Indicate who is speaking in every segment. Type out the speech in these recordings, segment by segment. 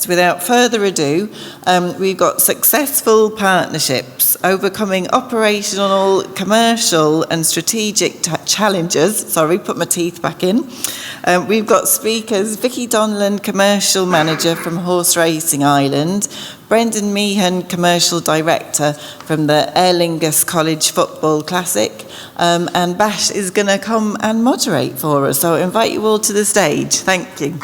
Speaker 1: next. Without further ado, we've got successful partnerships, overcoming operational, commercial and strategic challenges. Sorry, put my teeth back in. We've got speakers Vicki Donlon, Commercial Manager from Horse Racing Ireland, Brendan Meehan, Commercial Director from the Lingus College Football Classic, and Bash is going to come and moderate for us. So I invite you all to the stage. Thank you.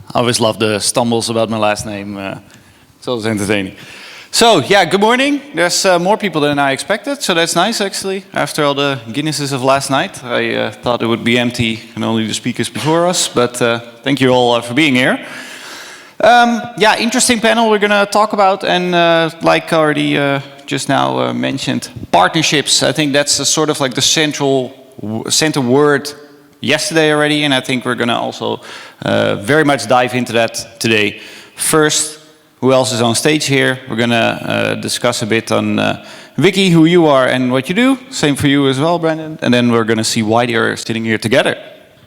Speaker 2: I always love the stumbles about my last name. It's always entertaining. So, yeah, good morning. There's more people than I expected, so that's nice, actually. After all the Guinnesses of last night, I thought it would be empty and only the speakers before us, but thank you all for being here. Yeah, interesting panel we're going to talk about, and like already just now mentioned, partnerships. I think that's sort of like the center word yesterday already, and I think we're going to also very much dive into that today. First, who else is on stage here? We're going to discuss a bit on Vicki, who you are and what you do. Same for you as well, Brandon. And then we're going to see why they're sitting here together.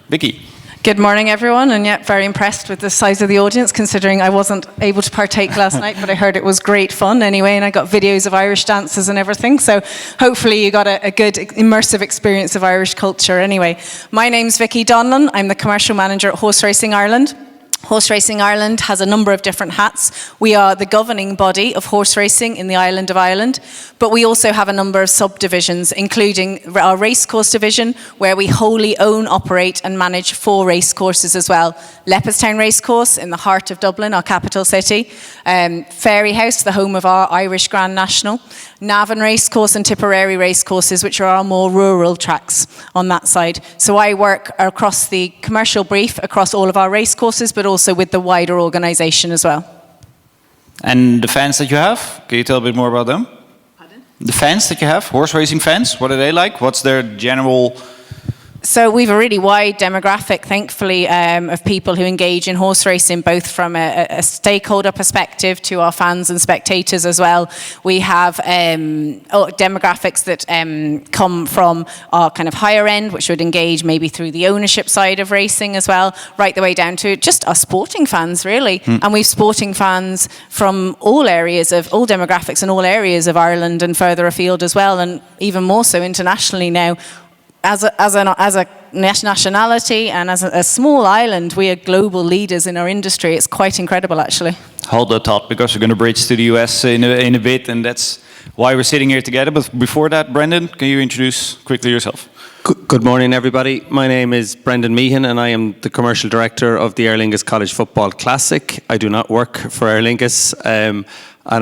Speaker 2: Vicki.
Speaker 3: Good morning, everyone, and yeah, very impressed with the size of the audience, considering I wasn't able to partake last night, but I heard it was great fun anyway, and I got videos of Irish dances and everything, so hopefully you got a good immersive experience of Irish culture anyway. My name's Vicki Donlon. I'm the Commercial Manager at Horse Racing Ireland. Horse Racing Ireland has a number of different hats. We are the governing body of horse racing in the island of Ireland, but we also have a number of subdivisions, including our racecourse division, where we wholly own, operate and manage 4 racecourses as well. Leopardstown Racecourse in the heart of Dublin, our capital city. Fairyhouse, the home of our Irish Grand National. Navan Racecourse and Tipperary Racecourses, which are our more rural tracks on that side. So I work across the commercial brief, across all of our racecourses, but also with the wider organisation as well.
Speaker 2: And the fans that you have, can you tell a bit more about them? Pardon? The fans that you have, horse racing fans, what are they like? What's their general...
Speaker 3: So we've a really wide demographic, thankfully, of people who engage in horse racing, both from a stakeholder perspective to our fans and spectators as well. We have demographics that come from our kind of higher end, which would engage maybe through the ownership side of racing as well, right the way down to just our sporting fans, really. And we've sporting fans from all areas of, all demographics and all areas of Ireland and further afield as well, and even more so internationally now. As a nationality and as a small island, we are global leaders in our industry. It's quite incredible, actually.
Speaker 2: Hold that thought, because we're going to bridge to the US in a bit, and that's why we're sitting here together. But before that, Brendan, can you introduce quickly yourself?
Speaker 4: Good morning, everybody. My name is Brendan Meehan, and I am the Commercial Director of the Aer Lingus College Football Classic. I do not work for Aer Lingus, and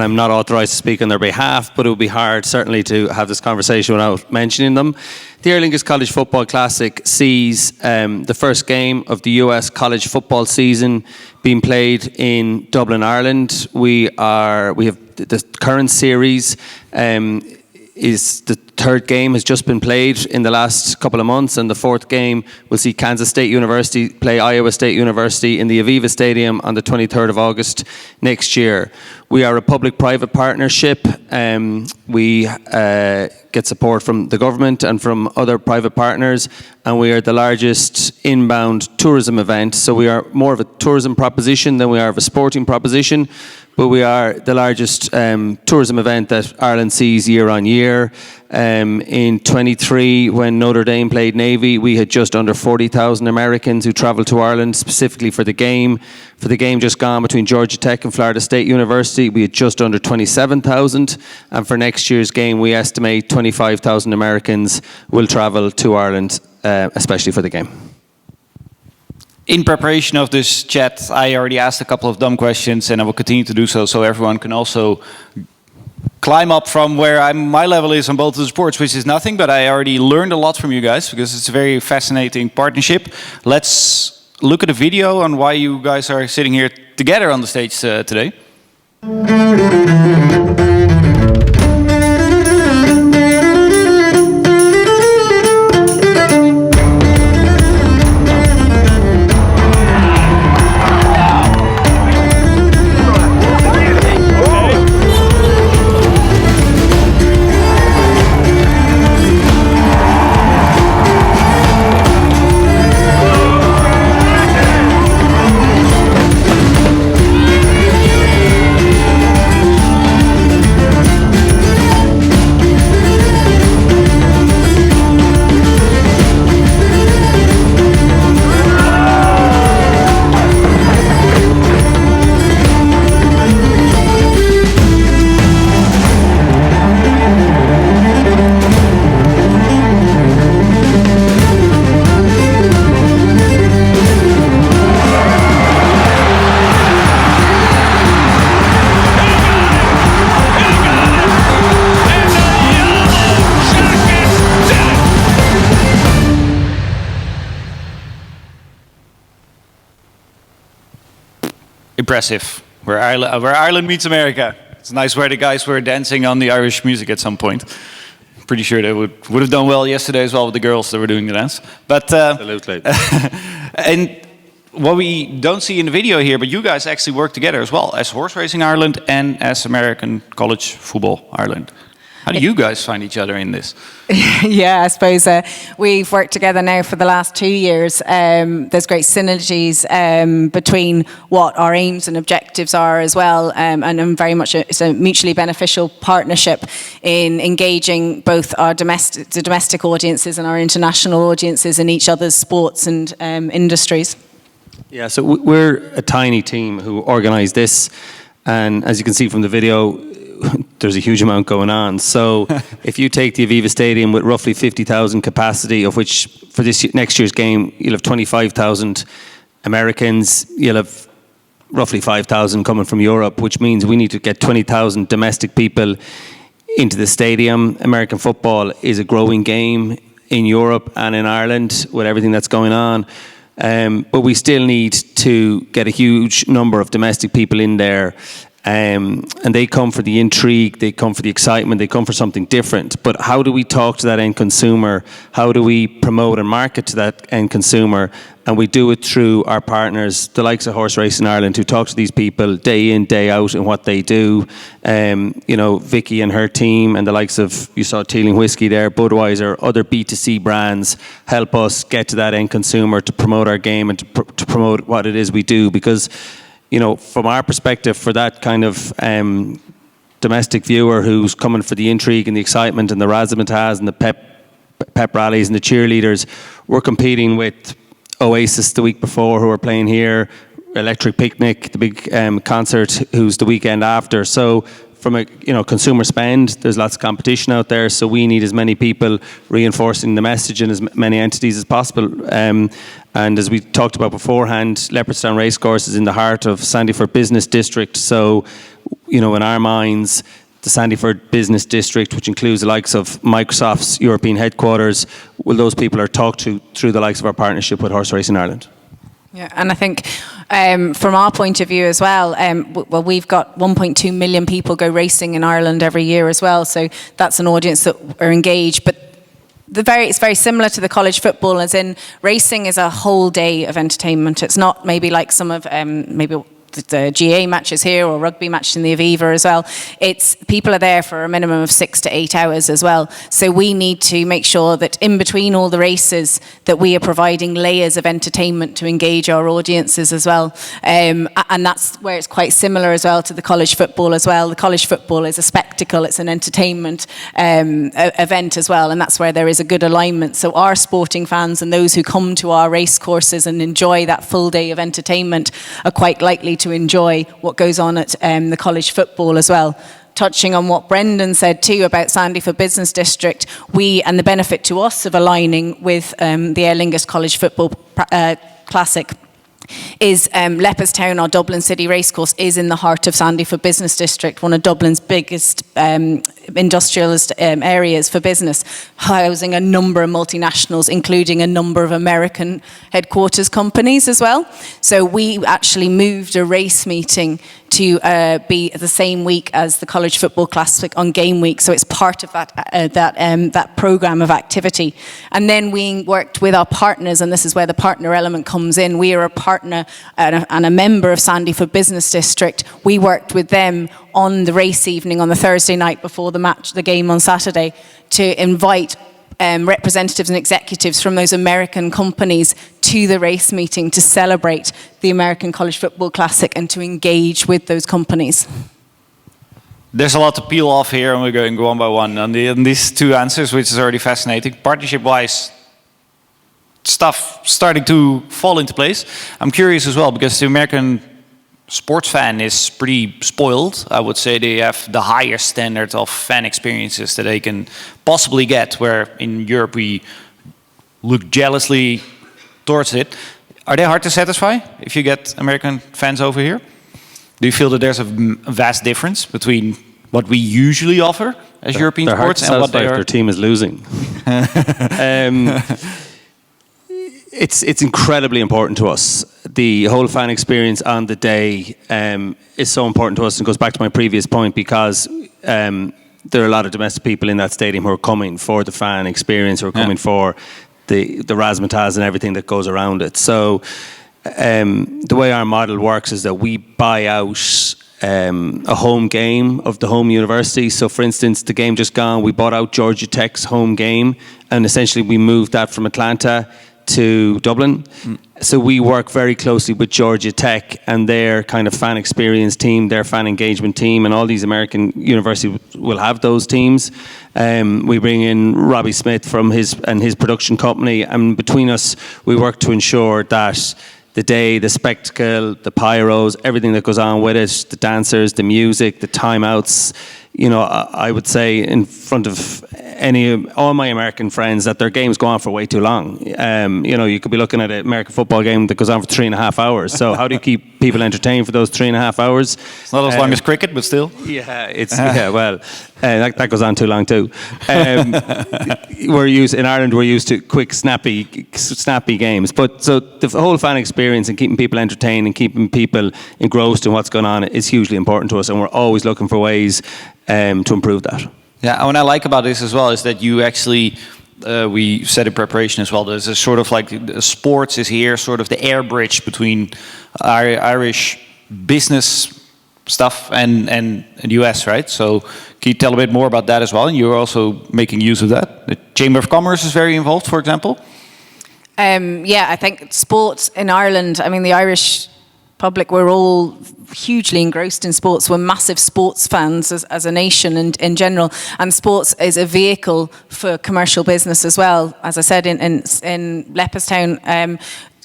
Speaker 4: I'm not authorised to speak on their behalf, but it would be hard, certainly, to have this conversation without mentioning them. The Aer Lingus College Football Classic sees the first game of the US college football season being played in Dublin, Ireland. We have the current series is the third game has just been played in the last couple of months, and the fourth game will see Kansas State University play Iowa State University in the Aviva Stadium on the 23rd of August next year. We are a public-private partnership. We get support from the government and from other private partners, and we are the largest inbound tourism event. So we are more of a tourism proposition than we are of a sporting proposition, but we are the largest tourism event that Ireland sees year on year. In 23, when Notre Dame played Navy, we had just under 40,000 Americans who travelled to Ireland specifically for the game. For the game just gone between Georgia Tech and Florida State University, we had just under 27,000. And for next year's game, we estimate 25,000 Americans will travel to Ireland, especially for the game.
Speaker 2: In preparation of this chat, I already asked a couple of dumb questions, and I will continue to do so, so everyone can also climb up from where my level is on both of the sports, which is nothing, but I already learned a lot from you guys, because it's a very fascinating partnership. Let's look at a video on why you guys are sitting here together on the stage today. impressive. Where Ireland meets America. It's nice where the guys were dancing on the Irish music at some point. Pretty sure they would have done well yesterday as well with the girls that were doing the dance. But
Speaker 4: Absolutely.
Speaker 2: and what we don't see in the video here, but you guys actually work together as well as Horse Racing Ireland and as American College Football Ireland. How do you guys find each other in this?
Speaker 3: Yeah, I suppose we've worked together now for the last 2 years. There's great synergies between what our aims and objectives are as well, and very much it's a mutually beneficial partnership in engaging both our domestic audiences and our international audiences in each other's sports and industries.
Speaker 4: Yeah, so we're a tiny team who organise this, and as you can see from the video, there's a huge amount going on. So if you take the Aviva Stadium with roughly 50,000 capacity, of which for next year's game, you'll have 25,000 Americans, you'll have roughly 5,000 coming from Europe, which means we need to get 20,000 domestic people into the stadium. American football is a growing game in Europe and in Ireland with everything that's going on. But we still need to get a huge number of domestic people in there. And they come for the intrigue, they come for the excitement, they come for something different. But how do we talk to that end consumer? How do we promote and market to that end consumer? And we do it through our partners, the likes of Horse Racing Ireland, who talk to these people day in, day out in what they do. Vicki and her team and the likes of, you saw Teeling Whiskey there, Budweiser, other B2C brands help us get to that end consumer to promote our game and to promote what it is we do. Because from our perspective, for that kind of domestic viewer who's coming for the intrigue and the excitement and the razzmatazz and the pep rallies and the cheerleaders, we're competing with Oasis the week before, who are playing here, Electric Picnic, the big concert, who's the weekend after. So from a consumer spend, there's lots of competition out there, so we need as many people reinforcing the message in as many entities as possible. And as we talked about beforehand, Leopardstown Racecourse is in the heart of Sandyford Business District. So, in our minds, the Sandyford Business District, which includes the likes of Microsoft's European headquarters, those people are talked to through the likes of our partnership with Horse Racing Ireland.
Speaker 3: Yeah, and I think from our point of view as well, we've got 1.2 million people go racing in Ireland every year as well. So that's an audience that are engaged. But it's very similar to the college football, as in racing is a whole day of entertainment. It's not maybe like some of maybe the GA matches here or rugby matches in the Aviva as well. It's people are there for a minimum of 6 to 8 hours as well. So we need to make sure that in between all the races that we are providing layers of entertainment to engage our audiences as well. And that's where it's quite similar as well to the college football as well. The college football is a spectacle, it's an entertainment event as well, and that's where there is a good alignment. So our sporting fans and those who come to our race courses and enjoy that full day of entertainment are quite likely to enjoy what goes on at the college football as well. Touching on what Brendan said too about Sandyford Business District, and the benefit to us of aligning with the Aer Lingus College Football Classic is Leopardstown, our Dublin City Racecourse, is in the heart of Sandyford Business District, one of Dublin's biggest industrialist areas for business, housing a number of multinationals, including a number of American headquarters companies as well. So we actually moved a race meeting to be the same week as the College Football Classic on game week. So it's part of that program of activity. And then we worked with our partners, and this is where the partner element comes in. We are a partner and a member of Sandyford Business District. We worked with them on the race evening on the Thursday night before the game on Saturday, to invite representatives and executives from those American companies to the race meeting to celebrate the American College Football Classic and to engage with those companies.
Speaker 2: There's a lot to peel off here, and we're going one by one on these two answers, which is already fascinating. Partnership-wise, stuff starting to fall into place. I'm curious as well, because the American sports fan is pretty spoiled. I would say they have the highest standard of fan experiences that they can possibly get, where in Europe we look jealously towards it. Are they hard to satisfy if you get American fans over here? Do you feel that there's a vast difference between what we usually offer as European sports and what they are?
Speaker 4: Their team is losing. It's incredibly important to us the whole fan experience on the day is so important to us, and goes back to my previous point, because there are a lot of domestic people in that stadium who are coming for the fan experience, who are coming for the razzmatazz and everything that goes around it. So the way our model works is that we buy out a home game of the home university. So for instance, the game just gone, we bought out Georgia Tech's home game, and essentially we moved that from Atlanta to Dublin. So we work very closely with Georgia Tech and their kind of fan experience team, their fan engagement team, and all these American universities will have those teams. We bring in Robbie Smith from his production company, and between us we work to ensure that the day, the spectacle, the pyros, everything that goes on with it, the dancers, the music, the timeouts, you know, I would say in front of all my American friends that their games go on for way too long. You know, you could be looking at an American football game that goes on for 3.5 hours. So how do you keep people entertained for those 3.5 hours?
Speaker 2: It's not as long as cricket, but still.
Speaker 4: Yeah, that goes on too long too. In Ireland we're used to quick, snappy games. But so the whole fan experience and keeping people entertained and keeping people engrossed in what's going on is hugely important to us, and we're always looking for ways to improve that.
Speaker 2: Yeah, and what I like about this as well is that you actually, we said in preparation as well, there's a sort of like sports is here, sort of the air bridge between Irish business stuff and the US, right? So can you tell a bit more about that as well? And you're also making use of that. The Chamber of Commerce is very involved, for example.
Speaker 3: Yeah, I think sports in Ireland, I mean, the Irish public, we're all hugely engrossed in sports. We're massive sports fans as a nation and in general, and sports is a vehicle for commercial business as well. As I said, in Leopardstown,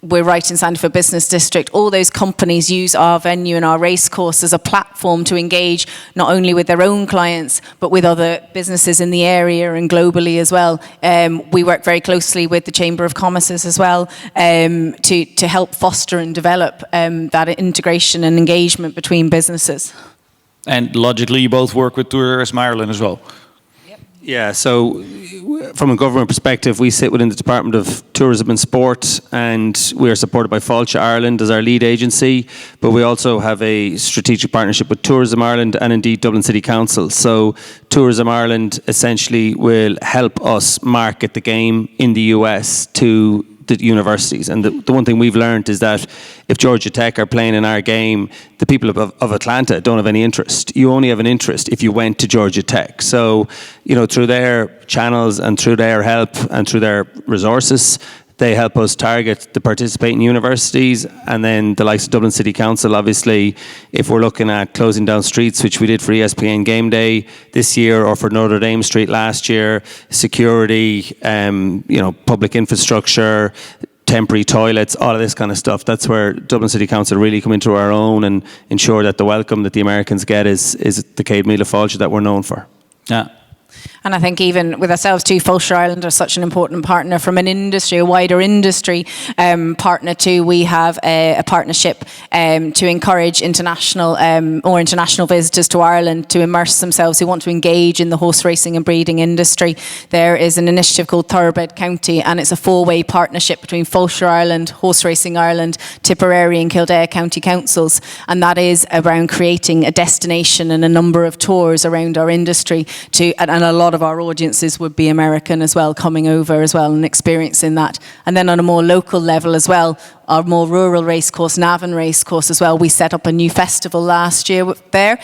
Speaker 3: we're right in Sandefjord Business District. All those companies use our venue and our racecourse as a platform to engage not only with their own clients, but with other businesses in the area and globally as well. We work very closely with the Chamber of Commerce as well to help foster and develop that integration and engagement between businesses. And
Speaker 2: logically, you both work with Tourism Ireland as well.
Speaker 4: Yeah, so from a government perspective, we sit within the Department of Tourism and Sport, and we are supported by Fáilte Ireland as our lead agency, but we also have a strategic partnership with Tourism Ireland and indeed Dublin City Council. So Tourism Ireland essentially will help us market the game in the US to the universities. And the one thing we've learned is that if Georgia Tech are playing in our game, the people of Atlanta don't have any interest. You only have an interest if you went to Georgia Tech. So, you know, through their channels and through their help and through their resources, they help us target the participating universities. And then the likes of Dublin City Council, obviously, if we're looking at closing down streets, which we did for ESPN Game Day this year, or for Notre Dame Street last year, security, public infrastructure, temporary toilets, all of this kind of stuff. That's where Dublin City Council really come into our own and ensure that the welcome that the Americans get is the Céad Míle Fáilte that we're known for.
Speaker 3: Yeah. And I think even with ourselves too, Fáilte Ireland are such an important partner from an industry, a wider industry partner too. We have a partnership to encourage international visitors to Ireland to immerse themselves, who want to engage in the horse racing and breeding industry. There is an initiative called Thoroughbred County, and it's a 4-way partnership between Fáilte Ireland, Horse Racing Ireland, Tipperary and Kildare County Councils. And that is around creating a destination and a number of tours around our industry and a lot of our audiences would be American as well, coming over as well and experiencing that. And then on a more local level as well, our more rural racecourse, Navan Racecourse as well, we set up a new festival last year there.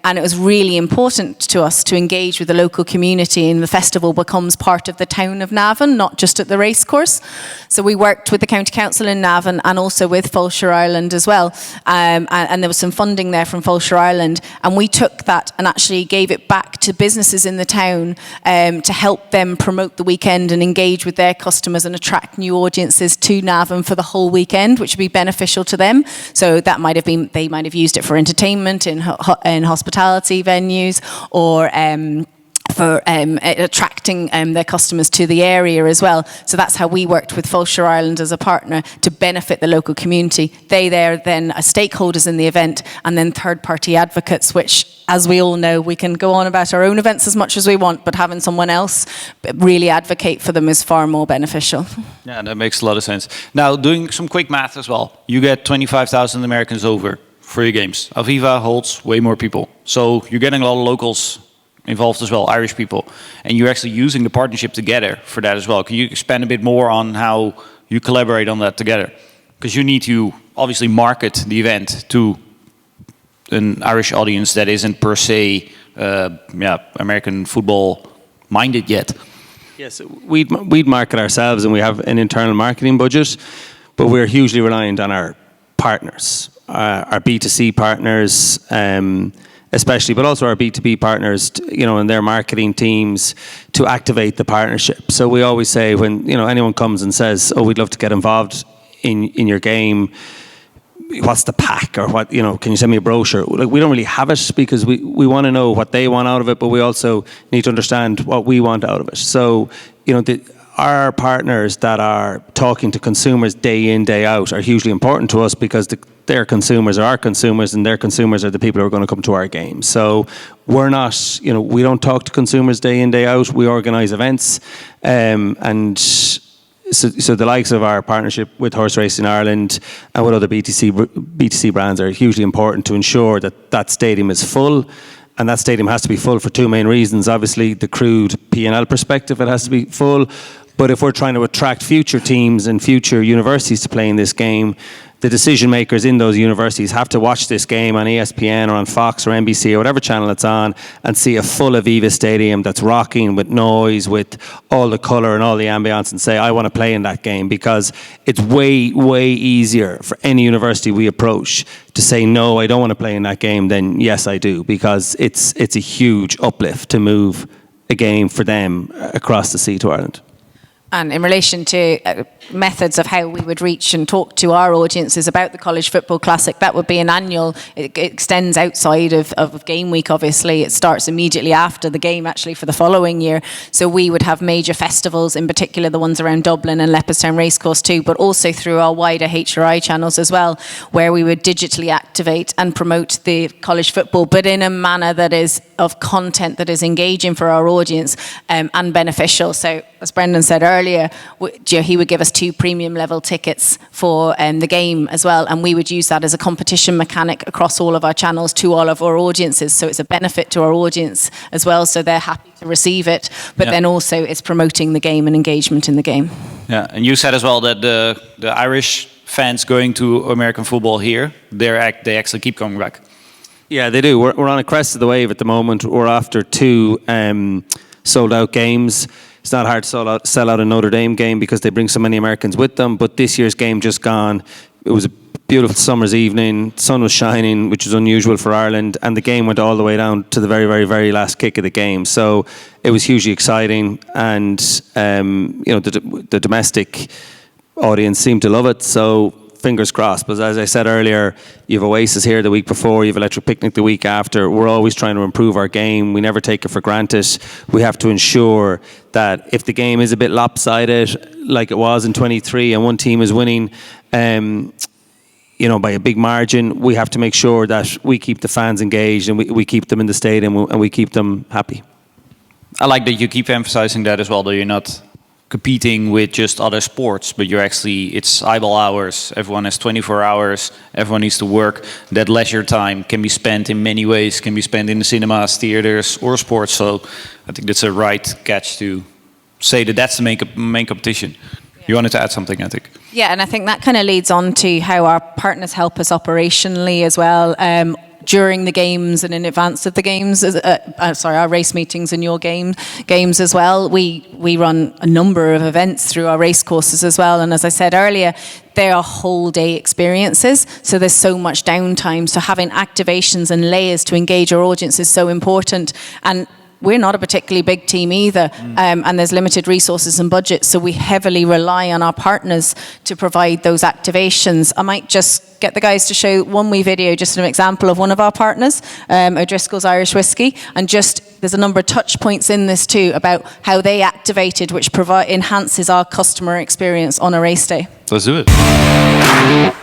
Speaker 3: And it was really important to us to engage with the local community, and the festival becomes part of the town of Navan, not just at the racecourse. So we worked with the County Council in Navan and also with Fáilte Ireland as well. And there was some funding there from Fáilte Ireland, and we took that and actually gave it back to businesses in the town to help them promote the weekend and engage with their customers and attract new audiences to Navan for the whole weekend, which would be beneficial to them. So that might have been, they might have used it for entertainment in hospitality venues, or for attracting their customers to the area as well. So that's how we worked with Fulshire Ireland as a partner to benefit the local community. They there then are stakeholders in the event, and then third-party advocates, which, as we all know, we can go on about our own events as much as we want, but having someone else really advocate for them is far more beneficial.
Speaker 2: Yeah, that makes a lot of sense. Now, doing some quick math as well. You get 25,000 Americans over for your games. Aviva holds way more people. So you're getting a lot of locals involved as well, Irish people. And you're actually using the partnership together for that as well. Can you expand a bit more on how you collaborate on that together? Because you need to obviously market the event to an Irish audience that isn't per se American football minded yet.
Speaker 4: Yes, we'd market ourselves, and we have an internal marketing budget, but we're hugely reliant on our partners, our B2C partners, especially, but also our B2B partners, and their marketing teams to activate the partnership. So we always say when anyone comes and says, "Oh, we'd love to get involved in your game. What's the pack?" or "What can you send me a brochure?" Like, we don't really have it because we want to know what they want out of it, but we also need to understand what we want out of it. So our partners that are talking to consumers day in, day out are hugely important to us because their consumers are our consumers, and their consumers are the people who are going to come to our games. So we're not, we don't talk to consumers day in, day out. We organise events, and so the likes of our partnership with Horse Racing Ireland and with other B2C brands are hugely important to ensure that stadium is full. And that stadium has to be full for two main reasons. Obviously, the crude P&L perspective, it has to be full. But if we're trying to attract future teams and future universities to play in this game, the decision makers in those universities have to watch this game on ESPN or on Fox or NBC or whatever channel it's on and see a full Aviva stadium that's rocking with noise, with all the colour and all the ambience, and say, "I want to play in that game," because it's way, way easier for any university we approach to say, "No, I don't want to play in that game," than "Yes, I do," because it's a huge uplift to move a game for them across the sea to Ireland.
Speaker 3: And in relation to methods of how we would reach and talk to our audiences about the College Football Classic, that would be an annual. It extends outside of game week, obviously. It starts immediately after the game, actually, for the following year. So we would have major festivals, in particular the ones around Dublin and Leopardstown Racecourse too, but also through our wider HRI channels as well, where we would digitally activate and promote the college football, but in a manner that is of content that is engaging for our audience and beneficial. So, as Brendan said earlier, he would give us 2 premium level tickets for the game as well, and we would use that as a competition mechanic across all of our channels to all of our audiences. So it's a benefit to our audience as well, so they're happy to receive it, but then also it's promoting the game and engagement in the game.
Speaker 2: Yeah, and you said as well that the Irish fans going to American football here, they actually keep coming back.
Speaker 4: Yeah, they do. We're on a crest of the wave at the moment. We're after 2 sold-out games. It's not hard to sell out a Notre Dame game because they bring so many Americans with them. But this year's game just gone. It was a beautiful summer's evening. The sun was shining, which is unusual for Ireland. And the game went all the way down to the very, very, very last kick of the game. So it was hugely exciting. And, the domestic audience seemed to love it. So fingers crossed. But as I said earlier, you have Oasis here the week before, you have Electric Picnic the week after. We're always trying to improve our game. We never take it for granted. We have to ensure that if the game is a bit lopsided, like it was in 23, and one team is winning, by a big margin, we have to make sure that we keep the fans engaged and we keep them in the stadium and we keep them happy.
Speaker 2: I like that you keep emphasizing that as well, that you're not competing with just other sports, but it's eyeball hours. Everyone has 24 hours. Everyone needs to work. That leisure time can be spent in many ways, can be spent in the cinemas, theaters, or sports. So I think that's a right catch to say that that's the main competition. You wanted to add something, I think. Yeah,
Speaker 3: and I think that kind of leads on to how our partners help us operationally as well. During the games and in advance of the games, our race meetings and your games as well. We run a number of events through our race courses as well. And as I said earlier, they are whole day experiences. So there's so much downtime. So having activations and layers to engage our audience is so important. And we're not a particularly big team either, and there's limited resources and budget, so we heavily rely on our partners to provide those activations. I might just get the guys to show one wee video, just an example of one of our partners, O'Driscoll's Irish Whiskey, and just there's a number of touch points in this too about how they activated, which enhances our customer experience on a race day.
Speaker 2: Let's do it.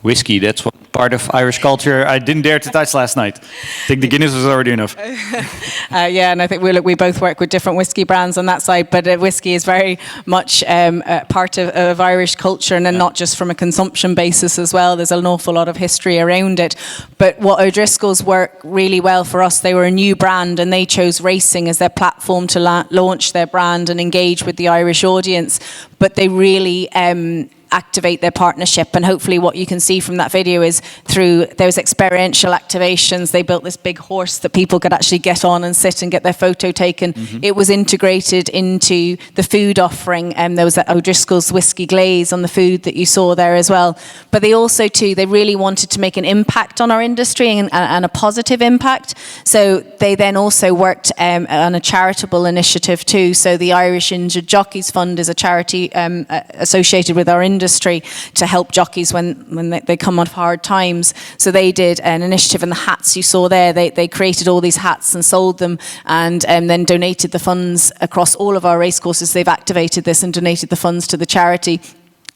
Speaker 2: Whiskey, that's one part of Irish culture I didn't dare to touch last night. I think the Guinness was already enough.
Speaker 3: Yeah, and I think we both work with different whiskey brands on that side, but whiskey is very much part of Irish culture, and then not just from a consumption basis as well. There's an awful lot of history around it. But what O'Driscoll's worked really well for us, they were a new brand and they chose racing as their platform to launch their brand and engage with the Irish audience. But they really activate their partnership, and hopefully what you can see from that video is through those experiential activations, they built this big horse that people could actually get on and sit and get their photo taken. It was integrated into the food offering, and there was that O'Driscoll's whiskey glaze on the food that you saw there as well. But they also too, they really wanted to make an impact on our industry and a positive impact, so they then also worked on a charitable initiative too. So the Irish Injured Jockeys Fund is a charity associated with our industry to help jockeys when they come off hard times. So they did an initiative, and the hats you saw there, they created all these hats and sold them, and then donated the funds across all of our racecourses. They've activated this and donated the funds to the charity.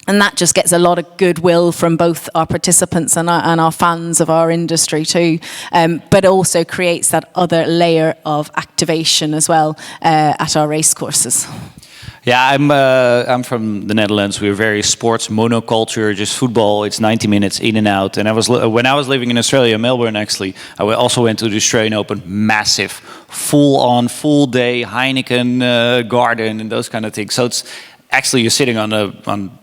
Speaker 3: And that just gets a lot of goodwill from both our participants and our fans of our industry too. But also creates that other layer of activation as well at our racecourses.
Speaker 2: Yeah, I'm from the Netherlands. We're very sports monoculture, just football. It's 90 minutes in and out. And when I was living in Australia, Melbourne actually, I also went to the Australian Open, massive, full day Heineken garden and those kind of things. So it's actually you're sitting on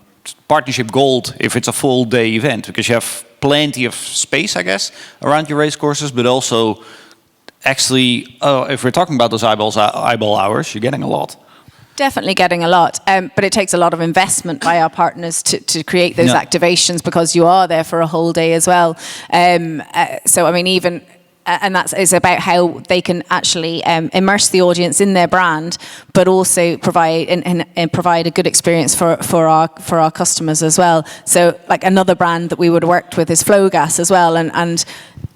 Speaker 2: partnership gold if it's a full day event, because you have plenty of space, I guess, around your race courses, but also actually, if we're talking about those eyeball hours, you're getting a lot.
Speaker 3: Definitely getting a lot, but it takes a lot of investment by our partners to create those activations, because you are there for a whole day as well. So, I mean, and it's about how they can actually immerse the audience in their brand, but also provide and provide a good experience for our customers as well. So, like another brand that we would have worked with is Flowgas as well, and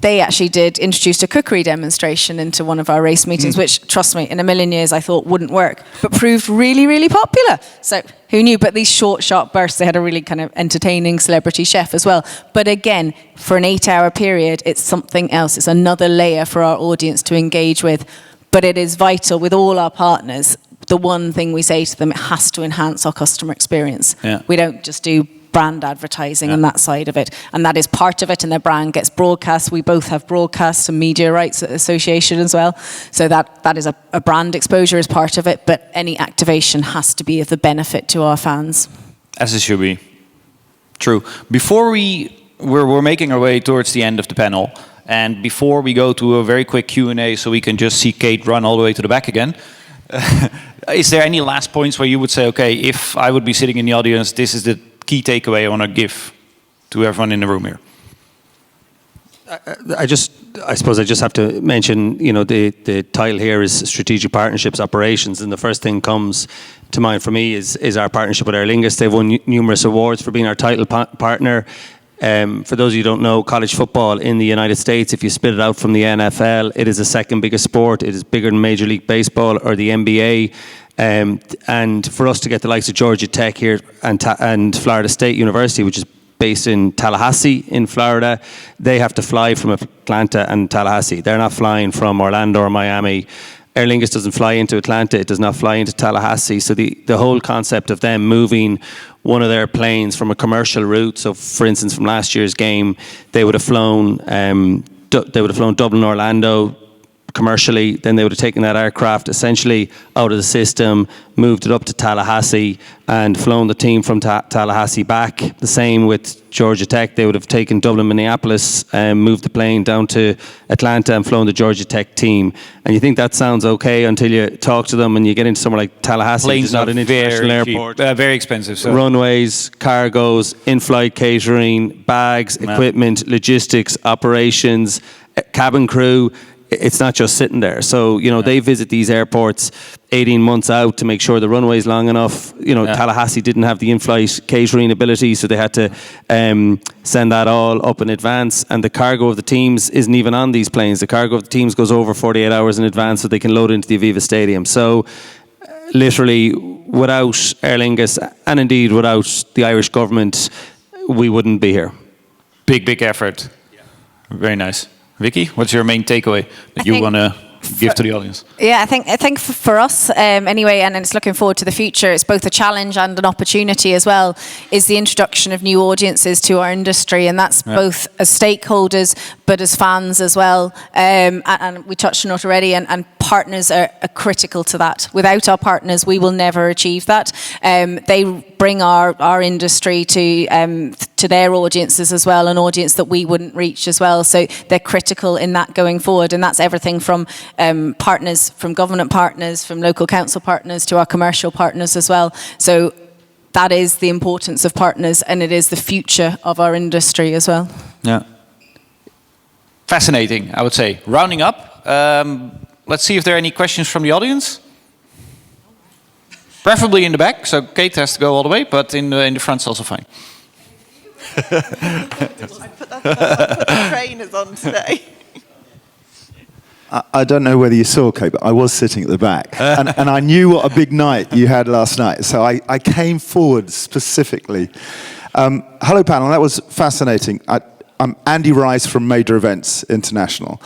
Speaker 3: they actually introduced a cookery demonstration into one of our race meetings, which, trust me, in a million years I thought wouldn't work, but proved really, really popular. So who knew? But these short, sharp bursts, they had a really kind of entertaining celebrity chef as well. But again, for an 8-hour period, it's something else. It's another layer for our audience to engage with. But it is vital with all our partners. The one thing we say to them, it has to enhance our customer experience. Yeah. We don't just do brand advertising and that side of it, and that is part of it, and their brand gets broadcast. We both have broadcast and media rights association as well, so that is a brand exposure as part of it, but any activation has to be of the benefit to our fans.
Speaker 2: As it should be. True. Before we're making our way towards the end of the panel, and before we go to a very quick Q&A so we can just see Kate run all the way to the back again, is there any last points where you would say, okay, if I would be sitting in the audience, this is the key takeaway I want to give to everyone in the room here?
Speaker 4: I suppose I just have to mention, the title here is Strategic Partnerships Operations, and the first thing comes to mind for me is our partnership with Aer Lingus. They've won numerous awards for being our title partner. For those of you who don't know, college football in the United States, if you split it out from the NFL, it is the second biggest sport. It is bigger than Major League Baseball or the NBA. And for us to get the likes of Georgia Tech here and Florida State University, which is based in Tallahassee in Florida, they have to fly from Atlanta and Tallahassee. They're not flying from Orlando or Miami Aer Lingus doesn't fly into Atlanta, it does not fly into Tallahassee. So the whole concept of them moving one of their planes from a commercial route, so for instance from last year's game, they would have flown Dublin, Orlando commercially, then they would have taken that aircraft essentially out of the system, moved it up to Tallahassee and flown the team from Tallahassee back. The same with Georgia Tech, they would have taken Dublin, Minneapolis and moved the plane down to Atlanta and flown the Georgia Tech team. And you think that sounds okay until you talk to them and you get into somewhere like Tallahassee, which is not an international airport.
Speaker 2: Very expensive. So.
Speaker 4: Runways, cargoes, in-flight catering, bags, equipment, logistics, operations, cabin crew. It's not just sitting there. So, they visit these airports 18 months out to make sure the runway's long enough. Tallahassee didn't have the in-flight catering ability, so they had to send that all up in advance. And the cargo of the teams isn't even on these planes. The cargo of the teams goes over 48 hours in advance so they can load into the Aviva Stadium. So, literally, without Aer Lingus, and indeed without the Irish government, we wouldn't be here.
Speaker 2: Big effort. Yeah. Very nice. Vicki, what's your main takeaway that you want to give to the audience?
Speaker 3: Yeah, I think for us anyway, and it's looking forward to the future, it's both a challenge and an opportunity as well, is the introduction of new audiences to our industry, and that's both as stakeholders but as fans as well. And we touched on it already, and partners are critical to that. Without our partners, we will never achieve that. They bring our industry to their audiences as well, an audience that we wouldn't reach as well. So they're critical in that going forward, and that's everything from partners, from government partners, from local council partners to our commercial partners as well. So that is the importance of partners, and it is the future of our industry as well.
Speaker 2: Yeah. Fascinating, I would say. Rounding up, let's see if there are any questions from the audience. Preferably in the back, so Kate has to go all the way, but in the front's also fine.
Speaker 1: I put the trainers on today.
Speaker 5: I don't know whether you saw, Kate, but I was sitting at the back. And I knew what a big night you had last night, so I came forward specifically. Hello, panel. That was fascinating. I'm Andy Rice from Major Events International.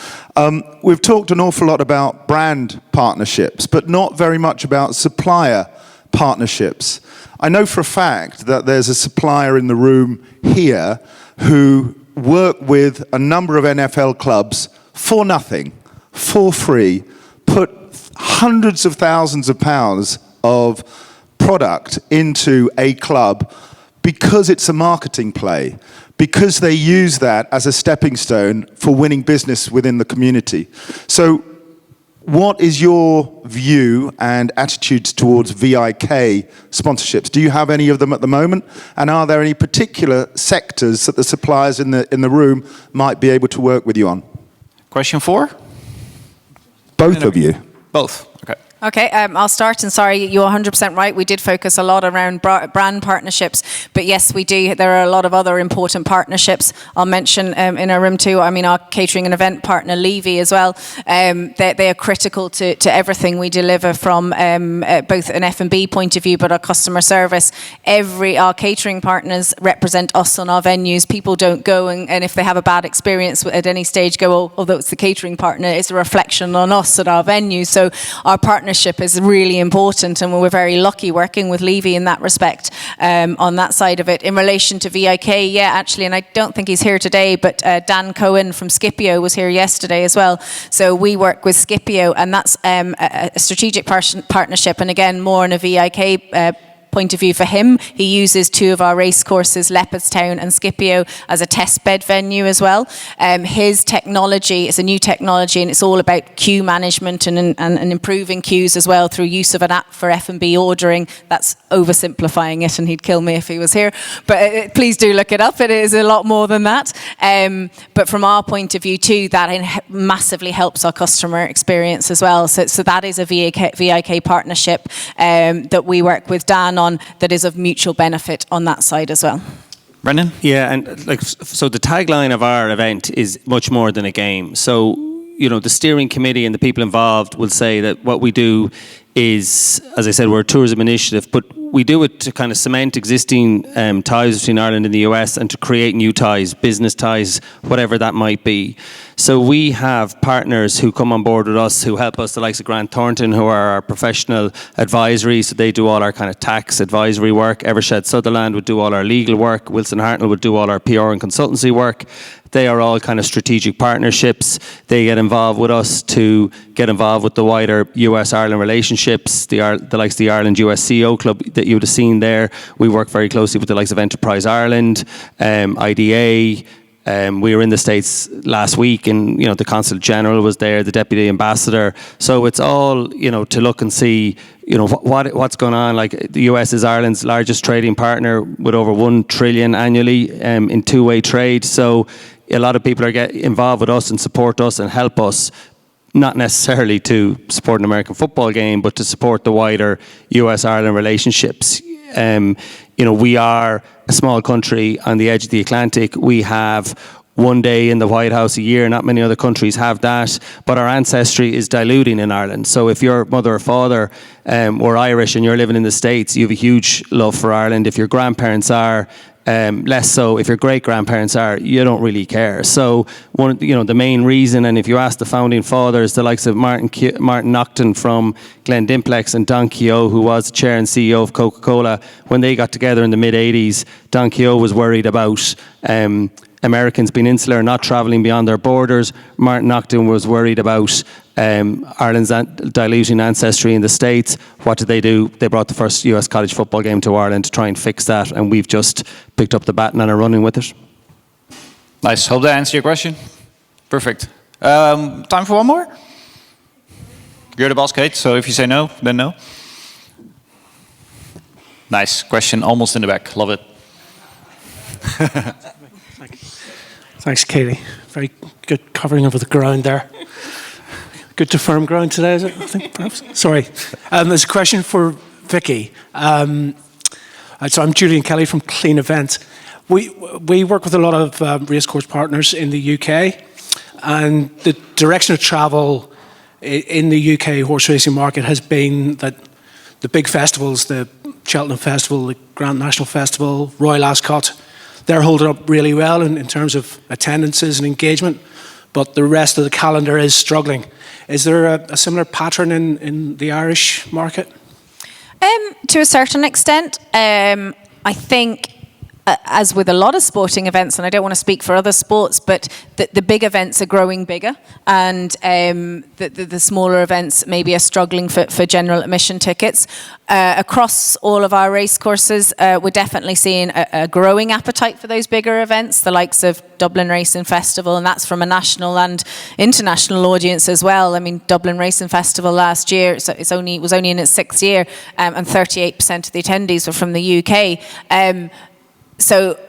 Speaker 5: We've talked an awful lot about brand partnerships, but not very much about supplier partnerships. I know for a fact that there's a supplier in the room here who work with a number of NFL clubs for nothing, for free, put hundreds of thousands of pounds of product into a club because it's a marketing play, because they use that as a stepping stone for winning business within the community. So what is your view and attitudes towards VIK sponsorships? Do you have any of them at the moment? And are there any particular sectors that the suppliers in the room might be able to work with you on?
Speaker 2: Question 4?
Speaker 5: Both of you.
Speaker 2: Both. Okay.
Speaker 3: Okay, I'll start, and sorry, you're 100% right. We did focus a lot around brand partnerships, but yes, we do. There are a lot of other important partnerships. I'll mention in our room too, our catering and event partner, Levy, as well. They are critical to everything we deliver from both an F&B point of view, but our customer service. Our catering partners represent us on our venues. People don't go, and if they have a bad experience at any stage, go, although it's the catering partner, it's a reflection on us at our venues. So our partnership is really important, and we're very lucky working with Levy in that respect on that side of it. In relation to VIK, actually, and I don't think he's here today, but Dan Cohen from Scipio was here yesterday as well. So we work with Scipio, and that's a strategic partnership, and again, more in a VIK point of view for him. He uses 2 of our race courses, Leopardstown and Scipio, as a test bed venue as well. His technology is a new technology, and it's all about queue management and improving queues as well through use of an app for F&B ordering. That's oversimplifying it, and he'd kill me if he was here. But please do look it up. It is a lot more than that. But from our point of view too, that massively helps our customer experience as well. So that is a VIK partnership that we work with Dan on, that is of mutual benefit on that side as well.
Speaker 2: Brendan?
Speaker 4: Yeah, and so the tagline of our event is much more than a game. So, the steering committee and the people involved will say that what we do is, as I said, we're a tourism initiative, but we do it to kind of cement existing ties between Ireland and the US and to create new ties, business ties, whatever that might be. So we have partners who come on board with us who help us, the likes of Grant Thornton, who are our professional advisory. So they do all our kind of tax advisory work. Evershed Sutherland would do all our legal work. Wilson Hartnell would do all our PR and consultancy work. They are all kind of strategic partnerships. They get involved with us to get involved with the wider US-Ireland relationships, the likes of the Ireland-US CEO Club that you would have seen there. We work very closely with the likes of Enterprise Ireland, IDA. We were in the States last week, and the Consul General was there, the Deputy Ambassador. So it's all to look and see what's going on. Like the US is Ireland's largest trading partner with over $1 trillion annually in two-way trade. So a lot of people are get involved with us and support us and help us, not necessarily to support an American football game, but to support the wider US-Ireland relationships. We are a small country on the edge of the Atlantic. We have one day in the White House a year. Not many other countries have that, but our ancestry is diluting in Ireland. So if your mother or father were Irish and you're living in the States, you have a huge love for Ireland. If your grandparents are, less so. If your great-grandparents are, you don't really care. So the main reason, and if you ask the founding fathers, the likes of Martin Naughton from Glendimplex and Don Keogh, who was the chair and CEO of Coca-Cola, when they got together in the mid-80s, Don Keogh was worried about Americans being insular, not travelling beyond their borders. Martin Naughton was worried about Ireland's diluting ancestry in the States. What did they do? They brought the first US college football game to Ireland to try and fix that, and we've just picked up the baton and are running with it.
Speaker 2: Nice. Hope that answered your question. Perfect. Time for one more? You're the boss, Kate, so if you say no, then no. Nice. Question almost in the back. Love it.
Speaker 6: Thanks, Katie. Very good covering of the ground there. Good to firm ground today, is it? I think, perhaps. Sorry. There's a question for Vicki. So I'm Julian Kelly from Clean Events. We work with a lot of racecourse partners in the UK, and the direction of travel in the UK horse racing market has been that the big festivals, the Cheltenham Festival, the Grand National Festival, Royal Ascot, they're holding up really well in terms of attendances and engagement, but the rest of the calendar is struggling. Is there a similar pattern in the Irish market?
Speaker 3: To a certain extent. I think, as with a lot of sporting events, and I don't want to speak for other sports, but the big events are growing bigger, and the smaller events maybe are struggling for general admission tickets. Across all of our race courses, we're definitely seeing a growing appetite for those bigger events, the likes of Dublin Racing Festival, and that's from a national and international audience as well. I mean, Dublin Racing Festival last year, so it was only in its 6th year, and 38% of the attendees were from the UK. So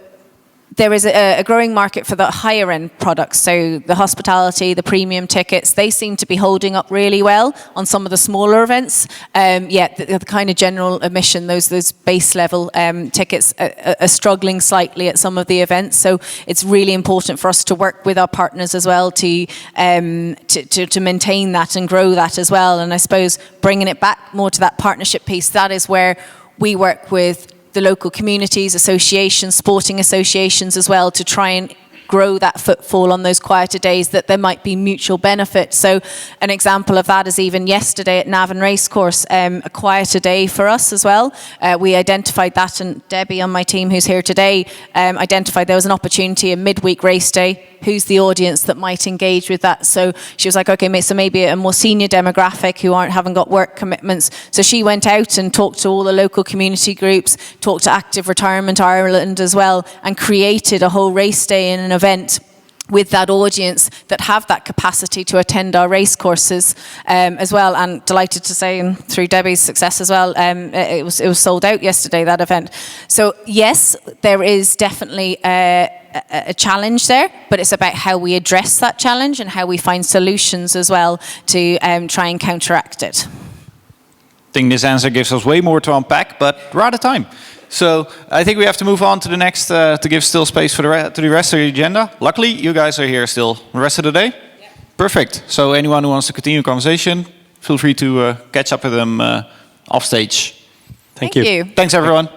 Speaker 3: there is a growing market for the higher end products. So the hospitality, the premium tickets, they seem to be holding up really well on some of the smaller events. The kind of general admission, those base level tickets are struggling slightly at some of the events. So it's really important for us to work with our partners as well to maintain that and grow that as well. And I suppose bringing it back more to that partnership piece, that is where we work with the local communities, associations, sporting associations as well, to try and grow that footfall on those quieter days, that there might be mutual benefit. So an example of that is even yesterday at Navan Racecourse, a quieter day for us as well. We identified that, and Debbie on my team, who's here today, identified there was an opportunity, a midweek race day. Who's the audience that might engage with that? So she was like, okay, so maybe a more senior demographic who haven't got work commitments. So she went out and talked to all the local community groups, talked to Active Retirement Ireland as well, and created a whole race day and an event with that audience that have that capacity to attend our race courses as well. And delighted to say, and through Debbie's success as well, it was sold out yesterday, that event. So yes, there is definitely a challenge there, but it's about how we address that challenge and how we find solutions as well to try and counteract it.
Speaker 2: I think this answer gives us way more to unpack, but we're out of time. So I think we have to move on to the next, to give still space for to the rest of the agenda. Luckily, you guys are here still the rest of the day. Yeah. Perfect. So anyone who wants to continue the conversation, feel free to catch up with them off stage.
Speaker 4: Thank you.
Speaker 2: Thanks, everyone.